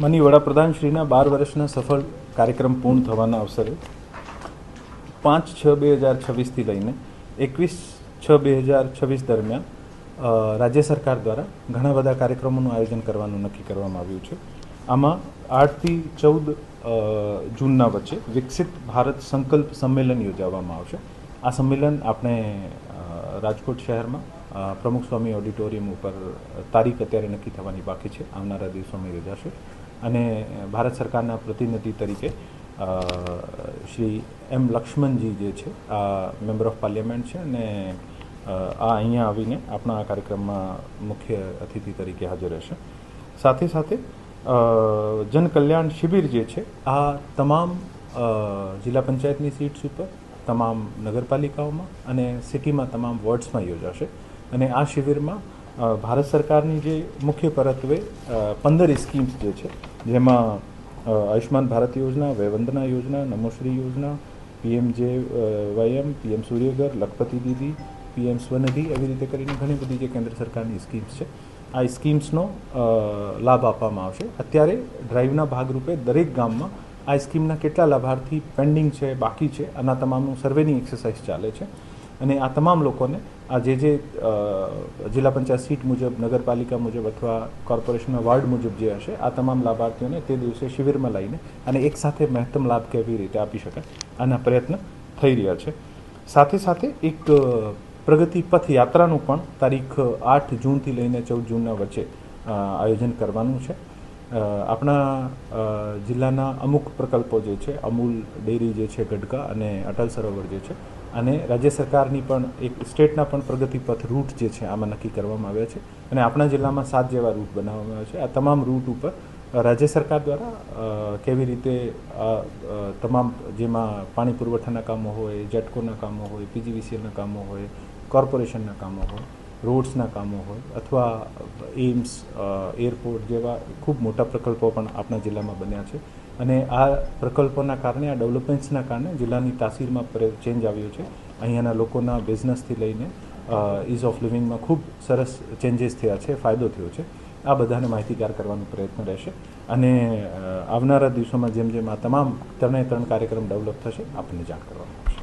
માનનીય વડાપ્રધાન શ્રીના 12 વર્ષના સફળ કાર્યક્રમ પૂર્ણ થવાના અવસરે 5/6/2026 લઈને 21/6/2026 દરમિયાન રાજ્ય સરકાર દ્વારા ઘણા બધા કાર્યક્રમોનું આયોજન કરવાનું નક્કી કરવામાં આવ્યું છે. આમાં 8 થી 14 જૂનના વચ્ચે વિકસિત ભારત સંકલ્પ સંમેલન યોજવામાં આવશે. આ સંમેલન આપણે રાજકોટ શહેરમાં પ્રમુખ સ્વામી ઓડિટોરિયમ ઉપર તારીખ અત્યારે નક્કી થવાની બાકી છે, આવનારા દિવસોમાં યોજાશે. અને ભારત સરકારના પ્રતિનિધિ તરીકે શ્રી એમ લક્ષ્મણજી જે છે આ મેમ્બર ઓફ પાર્લિયામેન્ટ છે અને આ અહીંયા આવીને આપણા આ કાર્યક્રમમાં મુખ્ય અતિથિ તરીકે હાજર રહેશે. સાથે સાથે જનકલ્યાણ શિબિર જે છે આ તમામ જિલ્લા પંચાયતની સીટ્સ ઉપર, તમામ નગરપાલિકાઓમાં અને સિટીમાં તમામ વોર્ડ્સમાં યોજાશે. અને આ શિબિરમાં ભારત સરકારની જે મુખ્ય પરત્વે 15 સ્કીમ્સ જે છે, જેમાં આયુષ્માન ભારત યોજના, વયવંદના યોજના, નમોશ્રી યોજના, PMJYM, PM સૂર્યઘર, લખપતિ દીદી, PM સ્વનિધિ, એવી રીતે કરીને ઘણી બધી જે કેન્દ્ર સરકારની સ્કીમ્સ છે, આ સ્કીમ્સનો લાભ આપવામાં આવશે. અત્યારે ડ્રાઈવના ભાગરૂપે દરેક ગામમાં આ સ્કીમના કેટલા લાભાર્થી પેન્ડિંગ છે, બાકી છે, આના તમામનું સર્વેની એક્સરસાઇઝ ચાલે છે. અને આ તમામ લોકોને આ જે જિલ્લા પંચાયત સીટ મુજબ, નગરપાલિકા મુજબ અથવા કોર્પોરેશનના વોર્ડ મુજબ જે હશે, આ તમામ લાભાર્થીઓને તે દિવસે શિબિરમાં લઈને અને એકસાથે મહત્તમ લાભ કેવી રીતે આપી શકાય આના પ્રયત્ન થઈ રહ્યા છે. સાથે સાથે એક પ્રગતિ પથ યાત્રાનું પણ તારીખ 8 જૂનથી લઈને 14 જૂનના વચ્ચે આયોજન કરવાનું છે. આપણા જિલ્લાના અમુક પ્રકલ્પો જે છે, અમૂલ ડેરી જે છે ગઢકા અને અટલ સરોવર જે છે, અને રાજ્ય સરકારની પણ એક સ્ટેટના પણ પ્રગતિપથ રૂટ જે છે આમાં નક્કી કરવામાં આવ્યા છે. અને આપણા જિલ્લામાં 7 જેવા રૂટ બનાવવામાં આવ્યા છે. આ તમામ રૂટ ઉપર રાજ્ય સરકાર દ્વારા કેવી રીતે તમામ જેમાં પાણી પુરવઠાના કામો હોય, જેટકોના કામો હોય, PGVCLના કામો હોય, કોર્પોરેશનના કામો હોય, રોડ્સના કામો હોય અથવા એમ્સ, એરપોર્ટ જેવા ખૂબ મોટા પ્રકલ્પો પણ આપણા જિલ્લામાં બન્યા છે. અને આ પ્રકલ્પોના કારણે, આ ડેવલપમેન્ટ્સના કારણે જિલ્લાની તાસીરમાં ચેન્જ આવ્યો છે. અહીંયાના લોકોના બિઝનેસથી લઈને ઇઝ ઓફ લિવિંગમાં ખૂબ સરસ ચેન્જીસ થયા છે, ફાયદો થયો છે. આ બધાને માહિતીગાર કરવાનો પ્રયત્ન રહેશે. અને આવનારા દિવસોમાં જેમ જેમ આ તમામ 3 કાર્યક્રમ ડેવલપ થશે, આપણને જાણ કરવામાં આવશે.